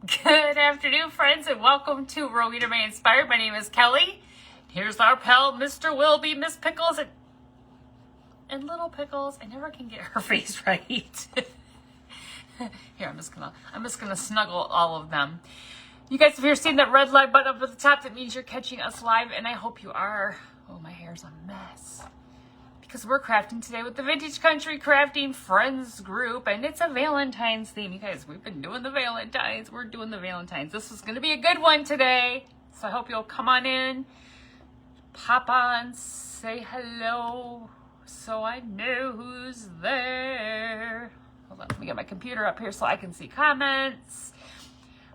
Good afternoon, friends, and welcome to Rowena May Inspired. My name is Kelly. Here's our pal, Mr. Wilby, Miss Pickles, and Little Pickles. I never can get her face right. Here, I'm just gonna snuggle all of them. You guys, if you're seeing that red live button up at the top, that means you're catching us live, and I hope you are. Oh, my hair's a mess. Because we're crafting today with the Vintage Country Crafting Friends group, and it's a Valentine's theme. You guys, we've been doing the Valentines. We're doing the Valentines. This is going to be a good one today. So I hope you'll come on in, pop on, say hello, so I know who's there. Hold on, let me get my computer up here so I can see comments.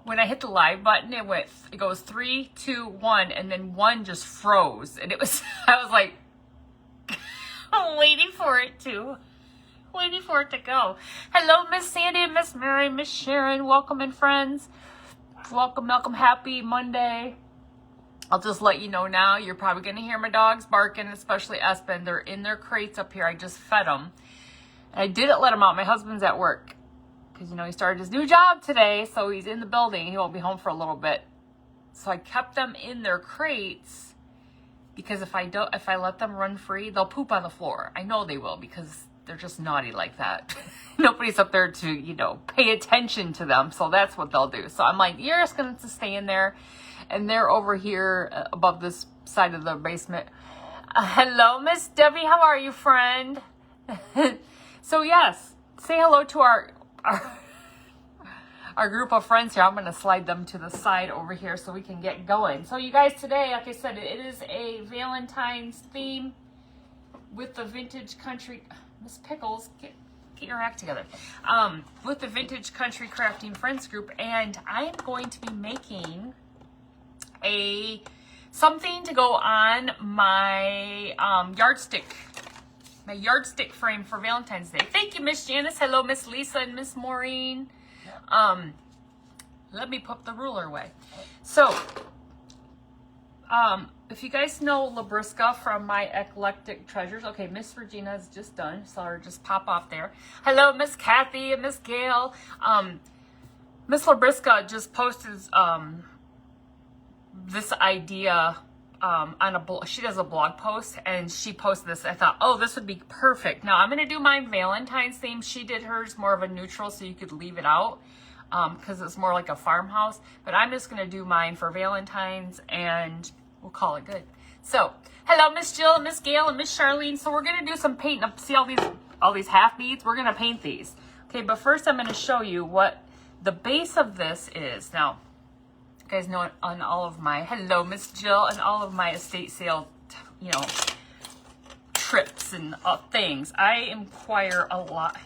When I hit the live button, it goes 3, 2, 1, and then 1 just froze. And I was like, waiting for it to go. Hello, Miss Sandy, Miss Mary, Miss Sharon. Welcome in, friends. Welcome. Happy Monday. I'll just let you know now, you're probably going to hear my dogs barking, especially Espen. They're in their crates up here. I just fed them. And I didn't let them out. My husband's at work because, he started his new job today, so he's in the building. He won't be home for a little bit. So I kept them in their crates. Because if I let them run free, they'll poop on the floor. I know they will because they're just naughty like that. Nobody's up there to, pay attention to them. So that's what they'll do. So I'm like, you're just going to stay in there. And they're over here above this side of the basement. Hello, Miss Debbie. How are you, friend? So yes, say hello to our group of friends here. I'm going to slide them to the side over here so we can get going. So you guys, today, like I said, it is a Valentine's theme with the Vintage Country, Miss Pickles, get your act together, with the Vintage Country Crafting Friends group, and I am going to be making something to go on my yardstick frame for Valentine's Day. Thank you, Miss Janice. Hello, Miss Lisa and Miss Maureen. Let me put the ruler away. So, if you guys know Labriska from my Eclectic Treasures, okay, Miss Regina's just done. Saw her just pop off there. Hello, Miss Kathy and Miss Gail. Miss Labriska just posted this idea she does a blog post, and she posted this. I thought, oh, this would be perfect. Now I'm going to do my Valentine's theme. She did hers more of a neutral, so you could leave it out because it's more like a farmhouse. But I'm just going to do mine for Valentine's, and we'll call it good. So, hello, Miss Jill, Miss Gail, and Miss Charlene. So we're going to do some painting up. See all these half beads? We're going to paint these. Okay, but first I'm going to show you what the base of this is. Now, you guys know on all of my, hello, Miss Jill, and all of my estate sale, trips and things. I inquire a lot.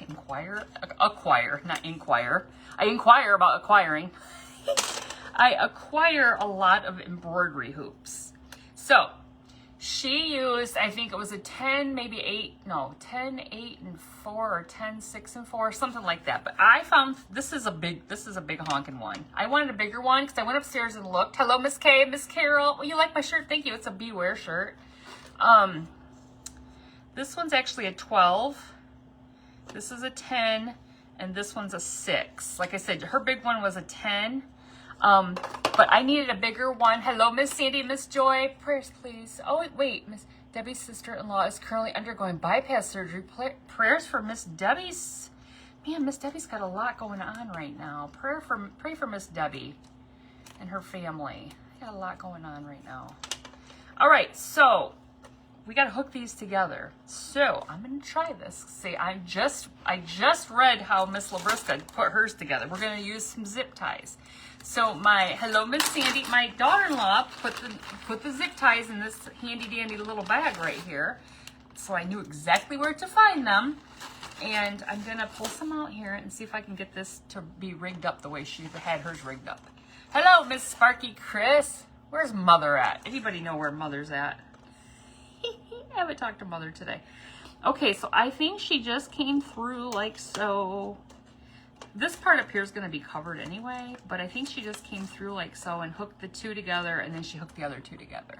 Acquire, not inquire. I inquire about acquiring. I acquire a lot of embroidery hoops. So, she used, I think it was a 10, maybe 10, 8, and 4, or 10, 6, and 4, something like that. But I found, this is a big honking one. I wanted a bigger one because I went upstairs and looked. Hello, Miss Kay, Miss Carol. Well, you like my shirt? Thank you. It's a Beware shirt. This one's actually a 12. This is a 10, and this one's a 6. Like I said, her big one was a 10. But I needed a bigger one. Hello, Miss Sandy, Miss Joy. Prayers, please. Oh, wait. Miss Debbie's sister-in-law is currently undergoing bypass surgery. Prayers for Miss Debbie's. Man, Miss Debbie's got a lot going on right now. Pray for Miss Debbie and her family. Got a lot going on right now. All right, so we got to hook these together. So I'm going to try this. See, I just read how Miss Labriska put hers together. We're going to use some zip ties. So hello, Miss Sandy, my daughter-in-law put the zip ties in this handy-dandy little bag right here. So I knew exactly where to find them. And I'm going to pull some out here and see if I can get this to be rigged up the way she had hers rigged up. Hello, Miss Sparky Chris. Where's Mother at? Anybody know where Mother's at? I haven't talked to Mother today. Okay, so I think she just came through like so. This part up here is going to be covered anyway, but I think she just came through like so and hooked the two together, and then she hooked the other two together.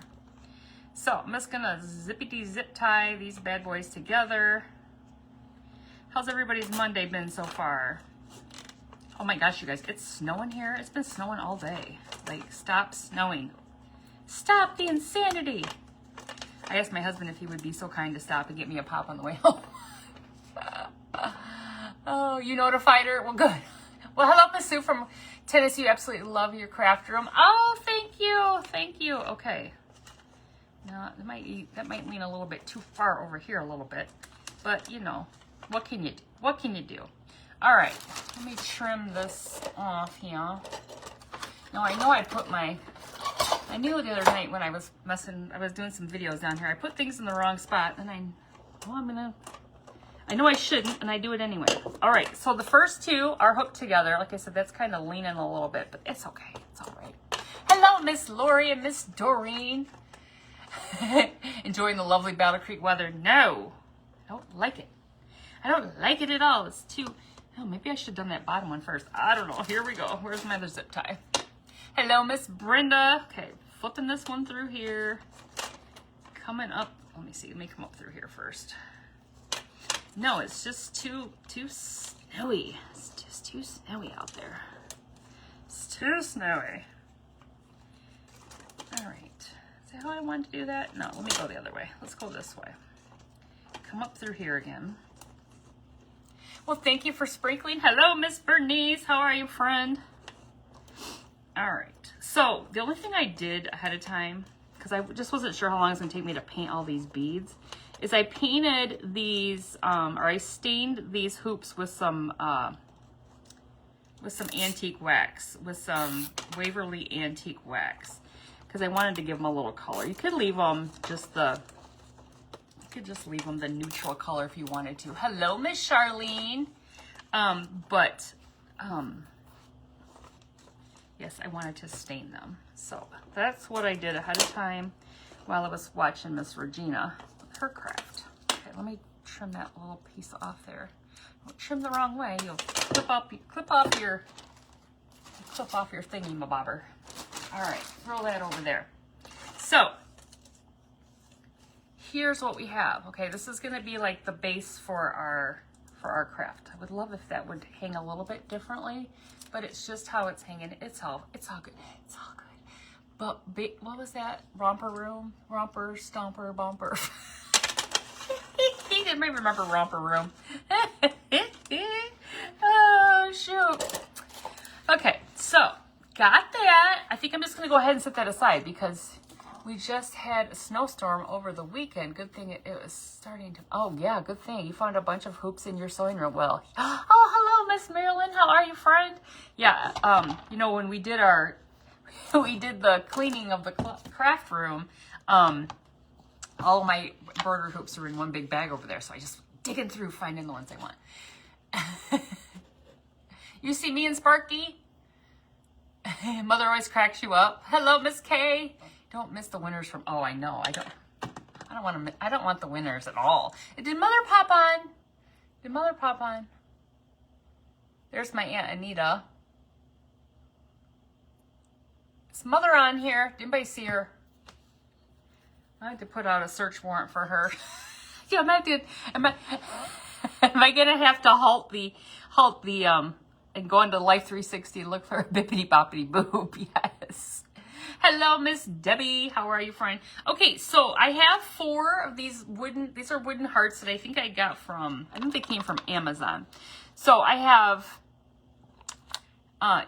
So I'm just going to zippity-zip tie these bad boys together. How's everybody's Monday been so far? Oh my gosh, you guys, it's snowing here. It's been snowing all day. Like, stop snowing. Stop the insanity. I asked my husband if he would be so kind to stop and get me a pop on the way home. Oh, you notified her? Well, good. Well, hello, Miss Sue from Tennessee. You absolutely love your craft room. Oh, thank you. Thank you. Okay. Now, that might lean a little bit too far over here a little bit. But, you know, what can you do? What can you do? All right. Let me trim this off here. Now, I know I knew the other night when I was doing some videos down here, I put things in the wrong spot, and I know I shouldn't, and I do it anyway. All right, so the first two are hooked together. Like I said, that's kind of leaning a little bit, but it's okay. It's all right. Hello, Miss Lori and Miss Doreen. Enjoying the lovely Battle Creek weather? No, I don't like it. I don't like it at all. It's too... Oh, maybe I should have done that bottom one first. I don't know. Here we go. Where's my other zip tie? Hello, Miss Brenda. Okay, flipping this one through here. Coming up. Let me see. Let me come up through here first. No, it's just too snowy. It's just too snowy out there. It's too snowy. All right. Is that how I wanted to do that? No, let me go the other way. Let's go this way. Come up through here again. Well, thank you for sprinkling. Hello, Miss Bernice. How are you, friend? All right. So the only thing I did ahead of time, because I just wasn't sure how long it's going to take me to paint all these beads, is I painted these, or I stained these hoops with some antique wax, with some Waverly antique wax, because I wanted to give them a little color. You could leave them just the neutral color if you wanted to. Hello, Miss Charlene. Yes, I wanted to stain them. So that's what I did ahead of time while I was watching Miss Regina with her craft. Okay, let me trim that little piece off there. Don't trim the wrong way. You'll clip off your thingy, my bobber. All right, throw that over there. So here's what we have. Okay, this is going to be like the base for our craft. I would love if that would hang a little bit differently, but it's just how it's hanging. It's all good. It's all good. But what was that? Romper room? Romper, stomper, bumper. He didn't even remember romper room. Oh, shoot. Okay, so got that. I think I'm just going to go ahead and set that aside because we just had a snowstorm over the weekend. Good thing it was starting to... Oh, yeah, good thing. You found a bunch of hoops in your sewing room. Well, oh, hello, Miss Marilyn. How are you, friend? Yeah, you know, when we did the cleaning of the craft room, all of my embroidery hoops are in one big bag over there, so I just digging through finding the ones I want. You see me and Sparky? Mother always cracks you up. Hello, Miss Kay. Don't miss the winners from... Oh, I know. I don't want the winners at all. Did Mother pop on? Did Mother pop on? There's my Aunt Anita. Is Mother on here? Did anybody see her? I have to put out a search warrant for her. Yeah, am I gonna have to halt the and go into Life 360 and look for a bippity boppity boop? Yes. Hello, Miss Debbie. How are you, friend? Okay, so I have 4 of these these are wooden hearts that I think I got from, I think they came from Amazon. So I have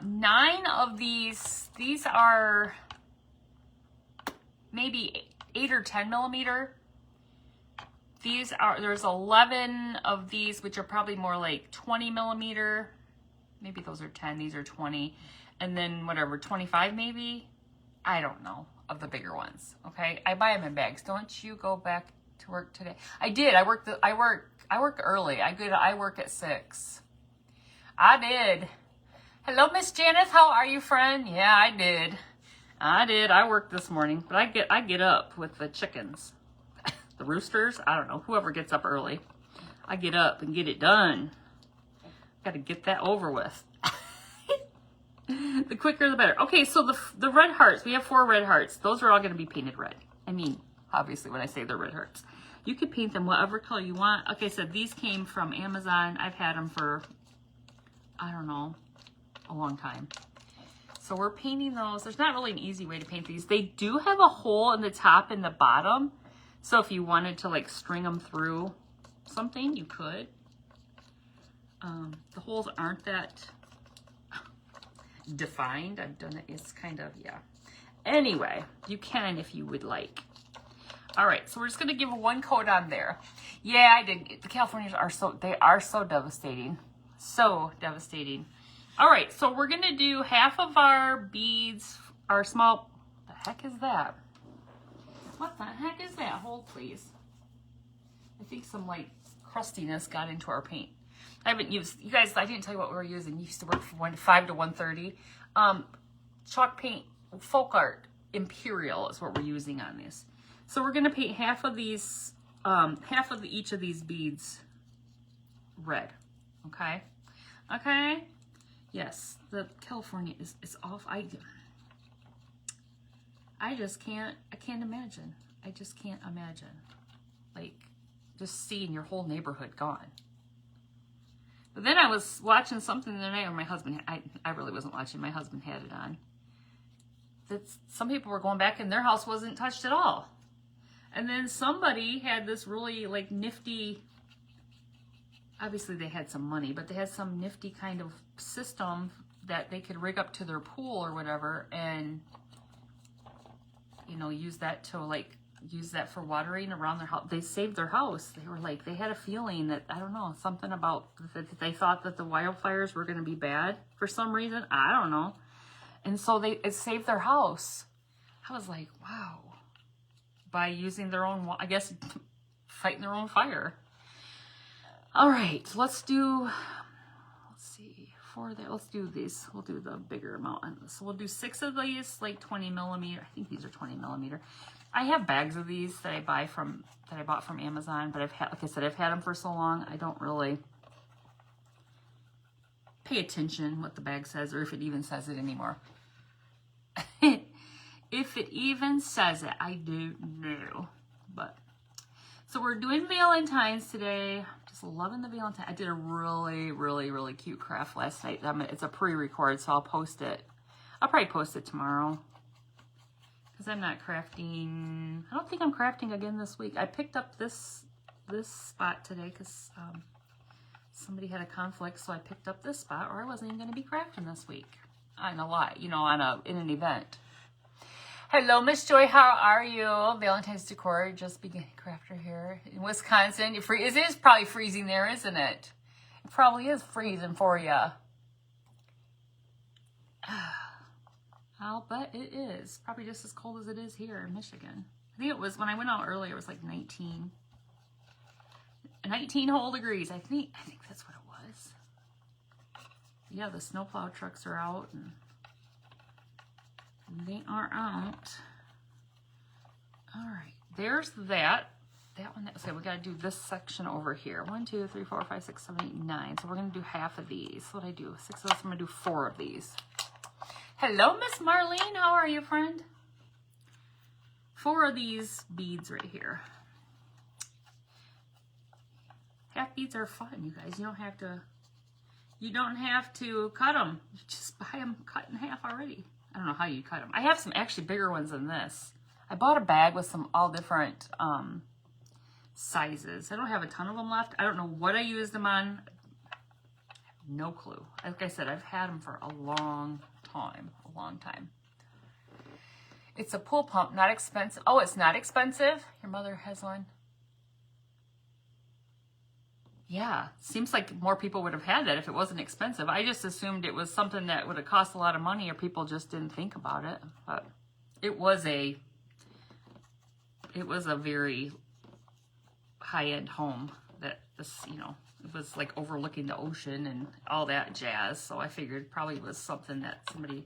9 of these. These are maybe 8 or 10 millimeter. There's 11 of these, which are probably more like 20 millimeter. Maybe those are 10, these are 20. And then whatever, 25 maybe? I don't know, of the bigger ones, okay? I buy them in bags. Don't you go back to work today? I did. I worked early. I work at 6. I did. Hello, Miss Janice. How are you, friend? Yeah, I did. I worked this morning, but I get up with the chickens. The roosters, I don't know, whoever gets up early. I get up and get it done. Got to get that over with. The quicker the better. Okay, so the red hearts, we have 4 red hearts. Those are all going to be painted red. I mean, obviously when I say they're red hearts. You could paint them whatever color you want. Okay, so these came from Amazon. I've had them for, I don't know, a long time. So we're painting those. There's not really an easy way to paint these. They do have a hole in the top and the bottom. So if you wanted to like string them through something, you could. The holes aren't that defined. I've done it. It's kind of, yeah. Anyway, you can if you would like. All right, so we're just gonna give one coat on there. Yeah, I did. The Californians are so devastating. So devastating. All right, so we're gonna do half of our beads, our small, the heck is that? What the heck is that? Hold please. I think some like crustiness got into our paint. I haven't used, you guys, I didn't tell you what we were using. You used to work from 5 to 1:30. Chalk paint, folk art, Imperial is what we're using on this. So we're gonna paint half of these, each of these beads red, okay? Okay? Yes, the California is off. I just can't, I can't imagine. I just can't imagine. Like, just seeing your whole neighborhood gone. But then I was watching something the other night, or my husband, I really wasn't watching, my husband had it on. That some people were going back and their house wasn't touched at all. And then somebody had this really like nifty, obviously they had some money, but they had some nifty kind of system that they could rig up to their pool or whatever and, you know, use that for watering around their house. They saved their house. They were like, they had a feeling that, I don't know, something about that they thought that the wildfires were going to be bad for some reason. I don't know. And so it saved their house. I was like, wow. By using their own, I guess, fighting their own fire. All right, let's see, for that, let's do these. We'll do the bigger amount on this. So we'll do 6 of these, like 20 millimeter. I think these are 20 millimeter. I have bags of these that I bought from Amazon, but like I said, I've had them for so long, I don't really pay attention what the bag says or if it even says it anymore. If it even says it, I don't know. But so we're doing Valentines today. Just loving the Valentine. I did a really, really, really cute craft last night. It's a pre-record, so I'll post it. I'll probably post it tomorrow. Because I'm not crafting. I don't think I'm crafting again this week. I picked up this spot today because somebody had a conflict, so I picked up this spot, or I wasn't even going to be crafting this week. On a lot, you know, in an event. Hello, Miss Joy. How are you? Valentine's decor, just beginning crafter here in Wisconsin. It is probably freezing there, isn't it? It probably is freezing for you. I'll bet it is. Probably just as cold as it is here in Michigan. I think it was, when I went out earlier, it was like 19 whole degrees. I think that's what it was. Yeah, the snowplow trucks are out and they are out. All right, there's that one. Okay, we got to do this section over here. 1, 2, 3, 4, 5, 6, 7, 8, 9. So we're going to do half of these. What I do? 6 of those. I'm going to do 4 of these. Hello, Miss Marlene. How are you, friend? 4 of these beads right here. Half beads are fun, you guys. You don't have to cut them. You just buy them cut in half already. I don't know how you cut them. I have some actually bigger ones than this. I bought a bag with some all different sizes. I don't have a ton of them left. I don't know what I used them on. No clue. Like I said, I've had them for a long time. It's a pool pump, not expensive. Oh, it's not expensive? Your mother has one? Yeah, seems like more people would have had that if it wasn't expensive. I just assumed it was something that would have cost a lot of money or people just didn't think about it. But it was a very high-end home that this, you know, it was like overlooking the ocean and all that jazz. So I figured it probably was something that somebody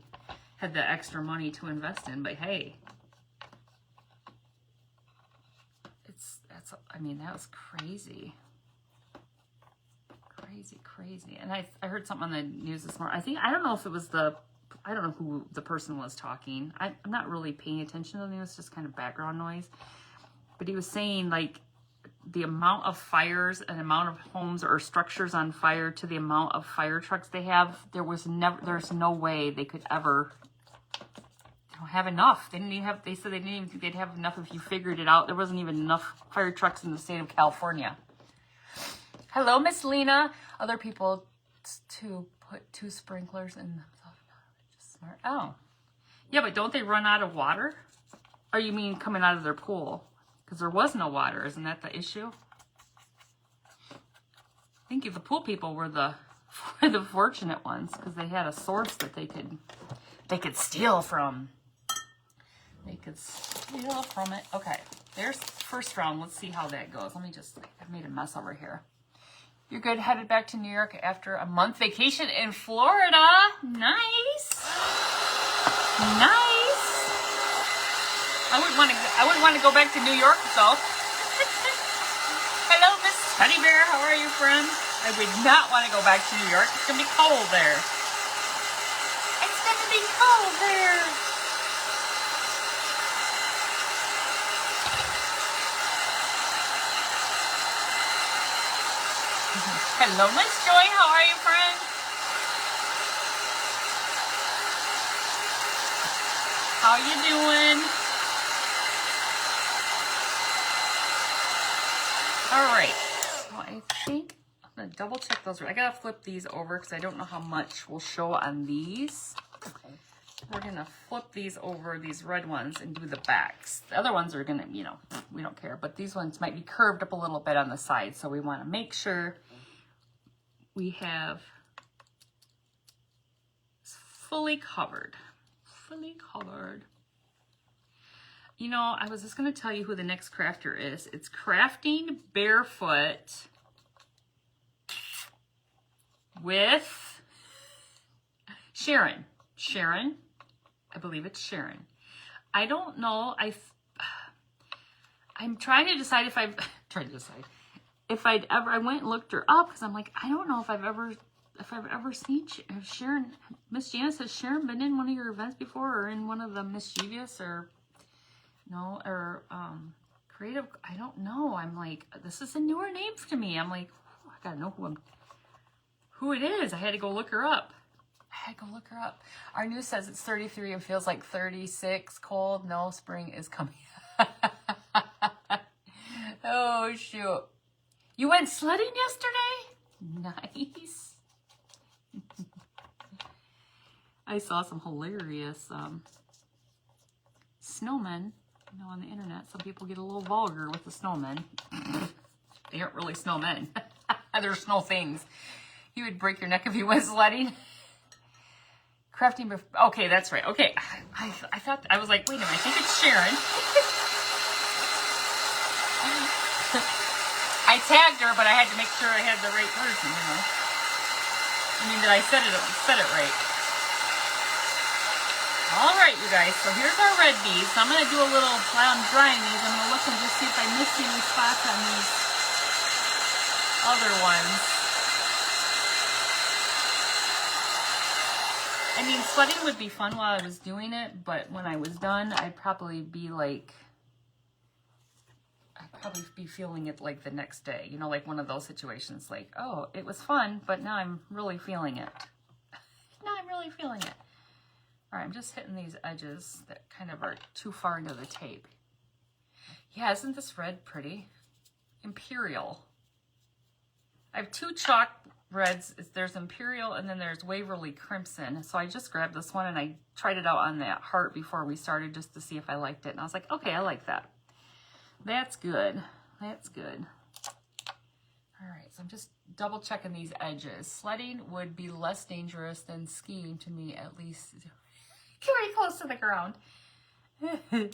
had the extra money to invest in. But hey, I mean, that was crazy. Crazy. And I heard something on the news this morning. I don't know if it was I don't know who the person was talking. I'm not really paying attention to the news, just kind of background noise. But he was saying, like, the amount of fires and amount of homes or structures on fire to the amount of fire trucks they have, there's no way they could ever have enough. They said they didn't even think they'd have enough if you figured it out. There wasn't even enough fire trucks in the state of California. Hello, Miss Lena. Other people to put 2 sprinklers in the just smart. Oh. Yeah, but don't they run out of water? Or you mean coming out of their pool? Because there was no water. Isn't that the issue? I think the pool people were the fortunate ones because they had a source that they could steal from. They could steal from it. Okay, there's the first round. Let's see how that goes. Let me just, I've made a mess over here. You're good. Headed back to New York after a month vacation in Florida. Nice. Nice. I wouldn't want to go back to New York, though. Hello, Miss Teddy Bear. How are you, friend? I would not want to go back to New York. It's going to be cold there. It's going to be cold there. Hello, Miss Joy. How are you, friend? How you doing? All right. So I think I'm going to double check those. I got to flip these over because I don't know how much will show on these. We're going to flip these over, these red ones, and do the backs. The other ones are going to, you know, we don't care. But these ones might be curved up a little bit on the side. So we want to make sure we have fully covered. Fully covered. You know, I was just going to tell you who the next crafter is. It's Crafting Barefoot with Sharon. Sharon. I believe it's Sharon. I don't know. I'm trying to decide if I've I went and looked her up because I'm like, I don't know if I've ever seen Sharon. Miss Janice, has Sharon been in one of your events before or in one of the Mischievous or no, or creative? I don't know. I'm like, this is a newer name to me. I'm like, I gotta know who it is. I had to go look her up. Our news says it's 33 and feels like 36. Cold. No, spring is coming. Oh, shoot. You went sledding yesterday? Nice. I saw some hilarious snowmen, you know, on the internet. Some people get a little vulgar with the snowmen. They aren't really snowmen. They're snow things. You would break your neck if you went sledding. Crafting, okay, that's right. Okay, I thought, I was like, wait a minute, I think it's Sharon. I tagged her, but I had to make sure I had the right person, you know. I mean, that I said it right. All right, you guys, so here's our red beads. So I'm going to do a little, while I'm drying these, I'm going to look and just see if I missed any spots on these other ones. I mean, sledding would be fun while I was doing it, but when I was done, I'd probably be feeling it like the next day. You know, like one of those situations like, oh, it was fun, but now I'm really feeling it. All right, I'm just hitting these edges that kind of are too far into the tape. Yeah, isn't this red pretty? Imperial. I have 2 chalk reds. There's Imperial and then there's Waverly Crimson. So I just grabbed this one and I tried it out on that heart before we started just to see if I liked it. And I was like, okay, I like that. That's good. That's good. All right, so I'm just double checking these edges. Sledding would be less dangerous than skiing to me, at least. Get very close to the ground. I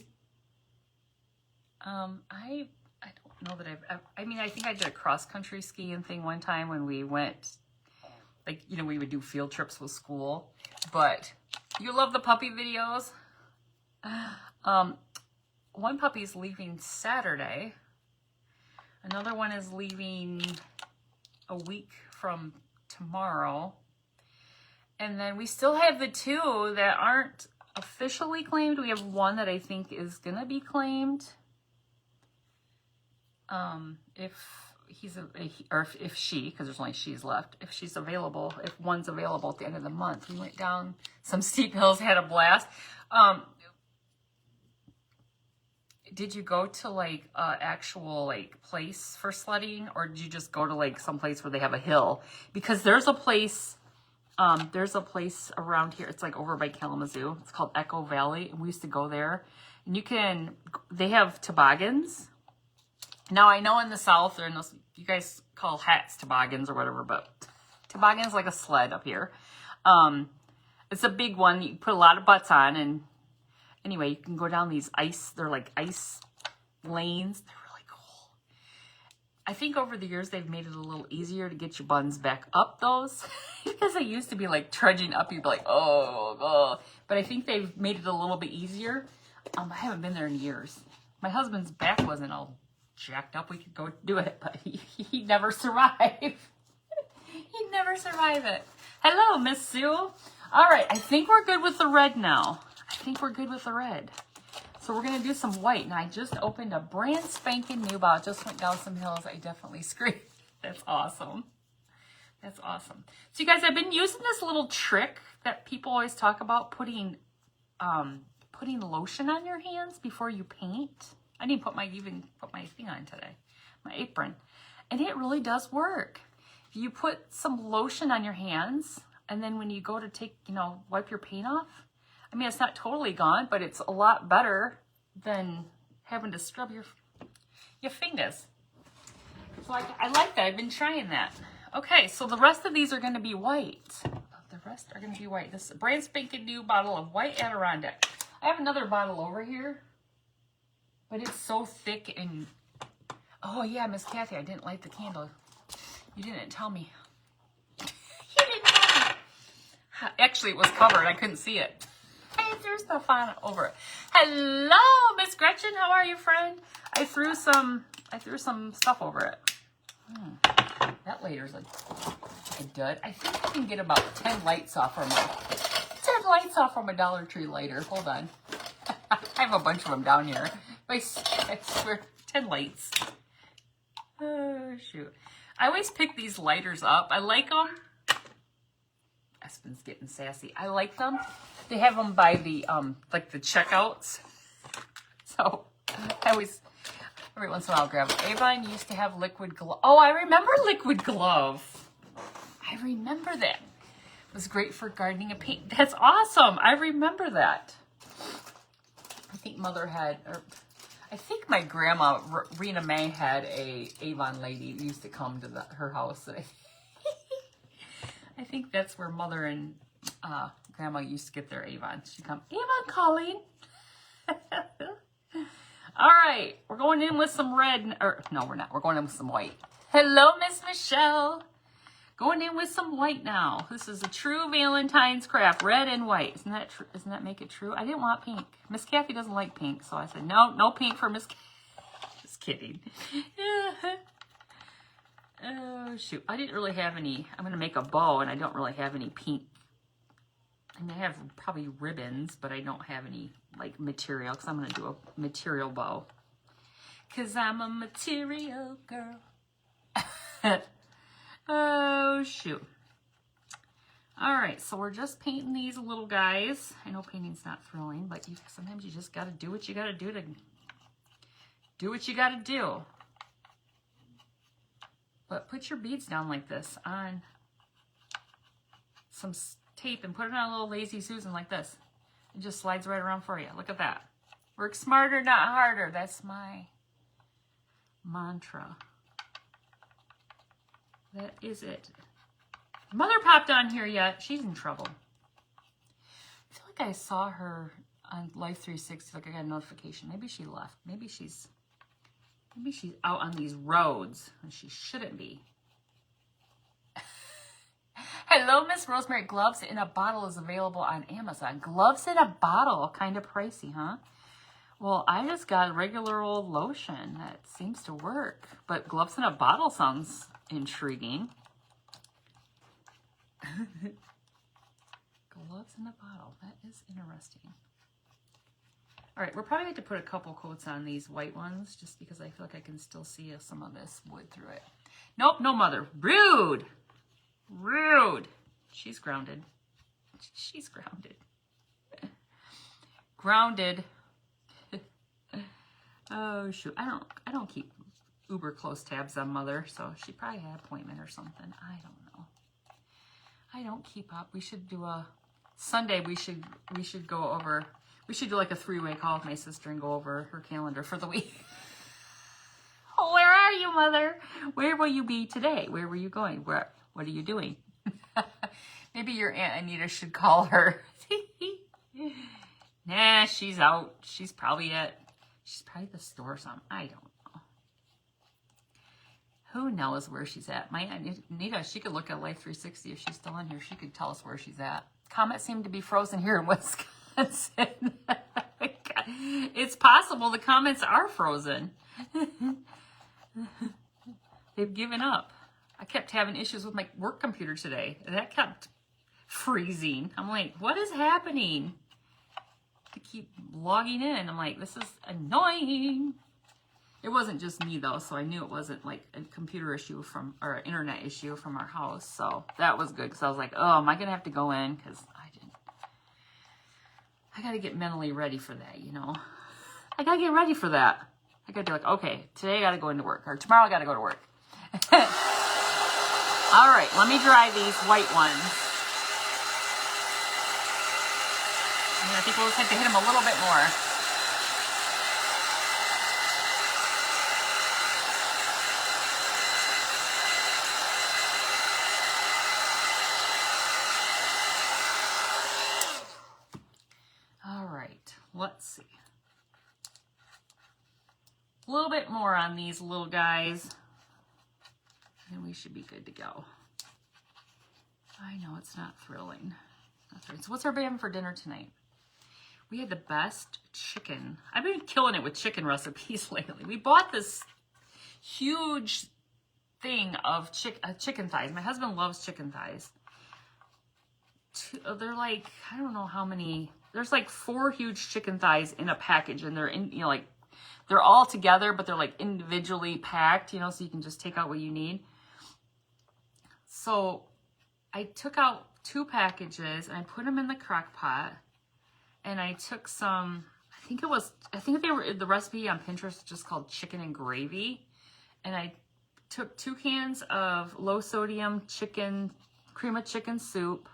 don't know that I mean, I think I did a cross-country skiing thing one time when we went, like, you know, we would do field trips with school. But you love the puppy videos. One puppy's leaving Saturday. Another one is leaving a week from tomorrow. And then we still have the 2 that aren't officially claimed. We have one that I think is going to be claimed. if if she, because there's only she's left, if she's available, if one's available at the end of the month. We went down some steep hills, had a blast. Did you go to like actual like place for sledding, or did you just go to like some place where they have a hill? Because there's a place around here. It's like over by Kalamazoo. It's called Echo Valley, and we used to go there. And they have toboggans. Now I know in the South, or you guys call hats toboggans or whatever, but toboggan's like a sled up here. It's a big one. You put a lot of butts on, and anyway, you can go down these they're like ice lanes. They're really cool. I think over the years, they've made it a little easier to get your buns back up those. Because they used to be like trudging up, you'd be like, oh. But I think they've made it a little bit easier. I haven't been there in years. My husband's back wasn't all jacked up. We could go do it, but he'd never survive. He'd never survive it. Hello, Miss Sue. All right, I think we're good with the red now. So we're going to do some white. And I just opened a brand spanking new bottle. Just went down some hills. I definitely screamed. That's awesome. That's awesome. So you guys, I've been using this little trick that people always talk about, putting lotion on your hands before you paint. I didn't even put my thing on today, my apron. And it really does work. You put some lotion on your hands, and then when you go to wipe your paint off, I mean, it's not totally gone, but it's a lot better than having to scrub your fingers. So I like that. I've been trying that. Okay, so the rest of these are going to be white. This is a brand spanking new bottle of white Adirondack. I have another bottle over here, but it's so thick and... Oh, yeah, Miss Kathy, I didn't light the candle. You didn't tell me. Actually, it was covered. I couldn't see it. I threw stuff on over it. Hello, Miss Gretchen. How are you, friend? I threw some stuff over it. That later's a dud. I think I can get about 10 lights off from a Dollar Tree lighter. Hold on. I have a bunch of them down here. I swear, 10 lights. Oh, shoot. I always pick these lighters up. I like them. Espen's getting sassy. I like them. They have them by the, like the checkouts. So I always, every once in a while, I'll grab them. Avon used to have liquid glove. Oh, I remember liquid glove. I remember that. It was great for gardening and paint. That's awesome. I remember that. I think Mother had, or I think my grandma, Rena May, had a Avon lady who used to come to her house. I think that's where Mother and Grandma used to get their Avon. She'd come, Avon calling. All right, we're going in with some red. Or no, we're not. We're going in with some white. Hello, Miss Michelle. Going in with some white now. This is a true Valentine's craft, red and white. Isn't that true? Doesn't that make it true? I didn't want pink. Miss Kathy doesn't like pink, so I said no pink for Miss Kathy. Just kidding. Oh, shoot. I didn't really have any. I'm going to make a bow, and I don't really have any pink. I mean, I have probably ribbons, but I don't have any, like, material, because I'm going to do a material bow. Because I'm a material girl. Oh, shoot. All right, so we're just painting these little guys. I know painting's not thrilling, but sometimes you just got to do what you got to do to do what you got to do. But put your beads down like this on some tape and put it on a little Lazy Susan like this. It just slides right around for you. Look at that. Work smarter, not harder. That's my mantra. That is it. Mother popped on here yet. She's in trouble. I feel like I saw her on Life 360. Like I got a notification. Maybe she left. Maybe she's out on these roads, and she shouldn't be. Hello, Miss Rosemary. Gloves in a bottle is available on Amazon. Gloves in a bottle, kind of pricey, huh? Well, I just got regular old lotion that seems to work, but gloves in a bottle sounds intriguing. Gloves in a bottle. That is interesting. All right, we're probably going to put a couple coats on these white ones just because I feel like I can still see some of this wood through it. Nope, no mother. Rude. Rude. She's grounded. She's grounded. Grounded. Oh shoot. I don't keep uber close tabs on mother, so she probably had an appointment or something. I don't know. I don't keep up. We should do a Sunday. We should go over. We should do like a 3-way call with my sister and go over her calendar for the week. Oh, where are you, mother? Where will you be today? Where were you going? What are you doing? Maybe your Aunt Anita should call her. Nah, she's out. She's probably at the store or something. I don't know. Who knows where she's at? My Aunt Anita, she could look at Life 360 if she's still in here. She could tell us where she's at. Comments seem to be frozen here in Wisconsin. It's possible the comments are frozen. They've given up. I kept having issues with my work computer today. That kept freezing. I'm like, what is happening? To keep logging in. I'm like, this is annoying. It wasn't just me though, so I knew it wasn't like a computer issue or an internet issue from our house. So that was good because I was like, oh, am I gonna have to go in? Because I gotta get mentally ready for that, you know. I gotta get ready for that. I gotta be like, okay, today I gotta go into work, or tomorrow I gotta go to work. All right, let me dry these white ones. And I think we'll just have to hit them a little bit more. All right, let's see. A little bit more on these little guys, and we should be good to go. I know it's not thrilling. That's right. So what's everybody having for dinner tonight? We had the best chicken. I've been killing it with chicken recipes lately. We bought this huge thing of chicken thighs. My husband loves chicken thighs. They're like, I don't know how many. There's like 4 huge chicken thighs in a package, and they're in, you know, like they're all together, but they're like individually packed, you know, so you can just take out what you need. So I took out 2 packages and I put them in the crock pot, and I took some, I think they were, the recipe on Pinterest just called chicken and gravy. And I took 2 cans of low sodium cream of chicken soup.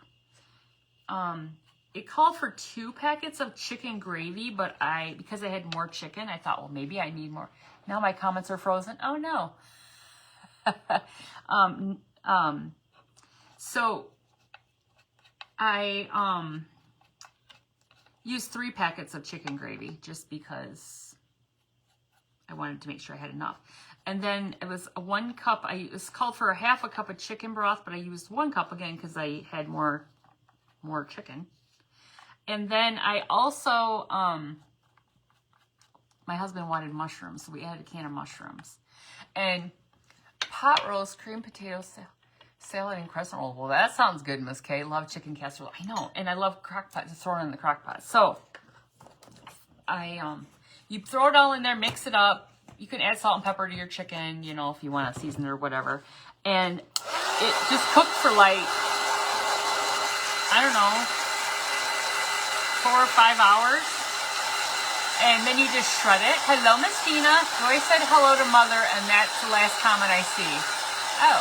It called for 2 packets of chicken gravy, but because I had more chicken, I thought, well, maybe I need more. Now my comments are frozen. Oh no. So I used 3 packets of chicken gravy just because I wanted to make sure I had enough. And then it was 1 cup. It was called for a half a cup of chicken broth, but I used 1 cup again because I had more chicken. And then I also, my husband wanted mushrooms, so we added a can of mushrooms. And pot roast, cream potatoes, salad, and crescent roll. Well, that sounds good, Miss Kay. Love chicken casserole. I know, and I love crock pot, just throwing it in the crock pot. So, you throw it all in there, mix it up. You can add salt and pepper to your chicken, you know, if you want to season it or whatever. And it just cooked for like, I don't know, 4 or 5 hours, and then you just shred it. Hello, Miss Tina. Joy said hello to mother, and that's the last comment I see. Oh.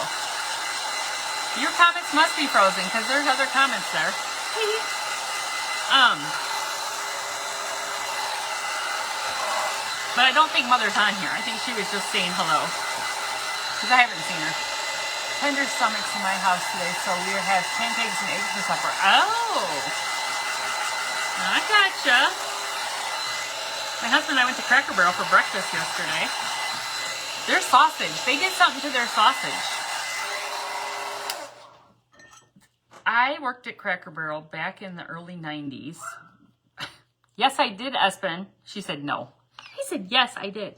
Your comments must be frozen, because there's other comments there. But I don't think mother's on here. I think she was just saying hello, because I haven't seen her. Tender stomachs in my house today, so we have pancakes and eggs for supper. Oh. I gotcha. My husband and I went to Cracker Barrel for breakfast yesterday. Their sausage. They did something to their sausage. I worked at Cracker Barrel back in the early 90s. Yes, I did, Espen. She said no. I said, yes, I did.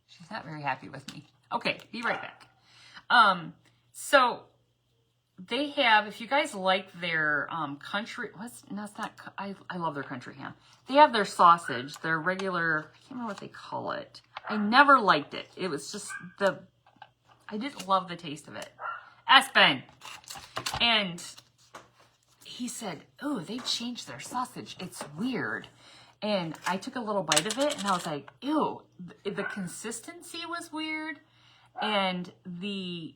She's not very happy with me. Okay, be right back. So they have, if you guys like their country, no, it's not, I love their country ham. They have their sausage, their regular, I can't remember what they call it. I never liked it. It was just I didn't love the taste of it. Aspen. And he said, oh, they changed their sausage. It's weird. And I took a little bite of it and I was like, ew, the consistency was weird. And it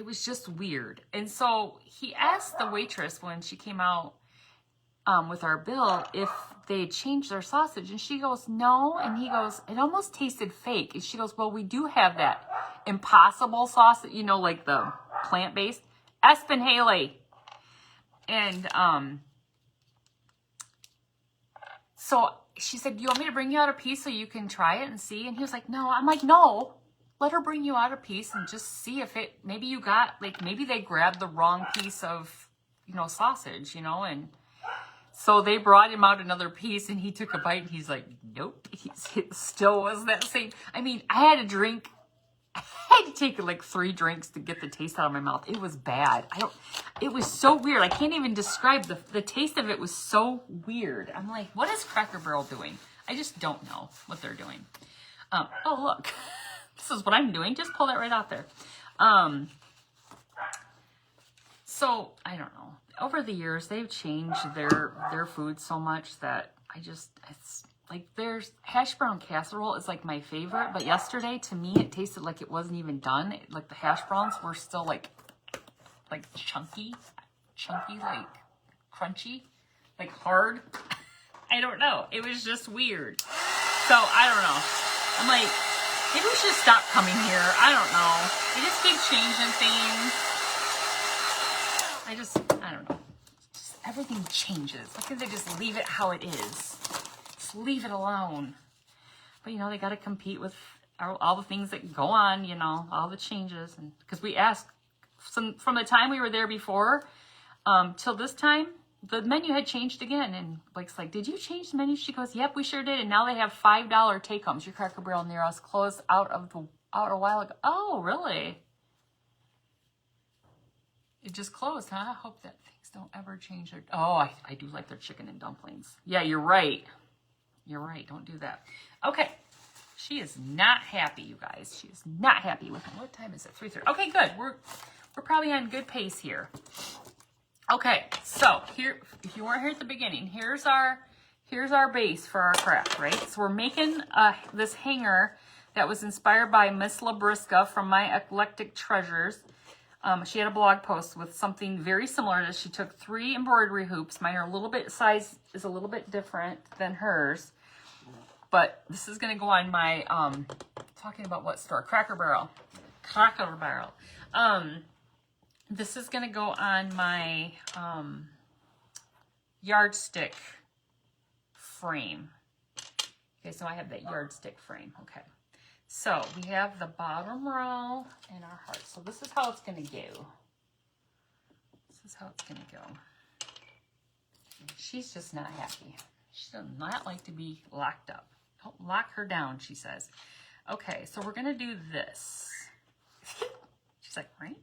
was just weird. And so he asked the waitress when she came out with our bill if they had changed their sausage. And she goes, no. And he goes, it almost tasted fake. And she goes, well, we do have that Impossible sausage, you know, like the plant-based. Espen Haley. And so she said, do you want me to bring you out a piece so you can try it and see? And he was like, no. I'm like, no. Let her bring you out a piece and just see if maybe you got, like, maybe they grabbed the wrong piece of, you know, sausage, you know, and so they brought him out another piece and he took a bite and he's like, nope, it still was that same. I mean, I had to take like 3 drinks to get the taste out of my mouth. It was bad. It was so weird. I can't even describe the taste of it was so weird. I'm like, what is Cracker Barrel doing? I just don't know what they're doing. Oh, look. This is what I'm doing. Just pull that right out there. So I don't know. Over the years, they've changed their food so much that it's like there's hash brown casserole is like my favorite. But yesterday, to me, it tasted like it wasn't even done. Like the hash browns were still like chunky, like crunchy, like hard. I don't know. It was just weird. So I don't know. I'm like, maybe we should stop coming here. I don't know. They just keep changing things. I don't know. Just everything changes. Why can't they just leave it how it is? Just leave it alone. But, you know, they got to compete with all the things that go on, you know, all the changes. And because we asked, from the time we were there before till this time, the menu had changed again. And Blake's like, did you change the menu? She goes, yep, we sure did. And now they have $5 take-homes. Your Cracker Barrel near us closed out a while ago. Oh, really? It just closed, huh? I hope that things don't ever change their... Oh, I do like their chicken and dumplings. Yeah, you're right. You're right. Don't do that. Okay. She is not happy, you guys. She is not happy with me. What time is it? 3:30. Okay, good. We're probably on good pace here. Okay, so here, if you weren't here at the beginning, here's our base for our craft, right? So we're making this hanger that was inspired by Miss Labriska from My Eclectic Treasures. She had a blog post with something very similar to this. She took 3 embroidery hoops. Mine are size is a little bit different than hers. But this is going to go on my, talking about what store? Cracker Barrel. Cracker Barrel. This is going to go on my yardstick frame. Okay, so I have that yardstick frame. Okay. So we have the bottom row and our heart. So this is how it's going to go. This is how it's going to go. She's just not happy. She does not like to be locked up. Don't lock her down, she says. Okay, so we're going to do this. She's like, right?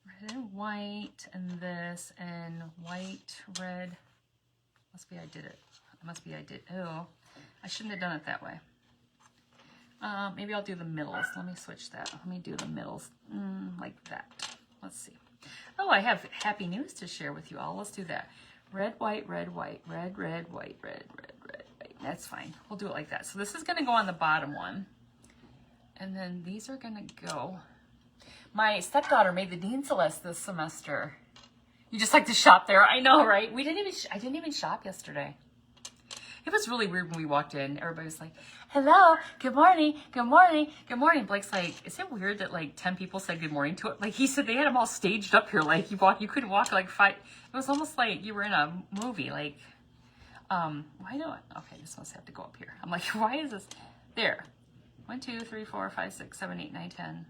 Red and white, and this, and white, red. Must be I did it. Oh, I shouldn't have done it that way. Maybe I'll do the middles. Let me switch that. Let me do the middles like that. Let's see. Oh, I have happy news to share with you all. Let's do that. Red, white, red, white, red, red, white, red, red, red, white. That's fine. We'll do it like that. So this is going to go on the bottom one. And then these are going to go. My stepdaughter made the Dean Celeste this semester. You just like to shop there. I know, right? I didn't even shop yesterday. It was really weird when we walked in. Everybody was like, hello, good morning, good morning, good morning. Blake's like, is it weird that like 10 people said good morning to it? Like he said they had them all staged up here. Like you couldn't walk like 5. It was almost like you were in a movie. Like, why do I? Okay, this must have to go up here. I'm like, why is this? There. 1, 2, 3, 4, 5, 6, 7, 8, 9, 10.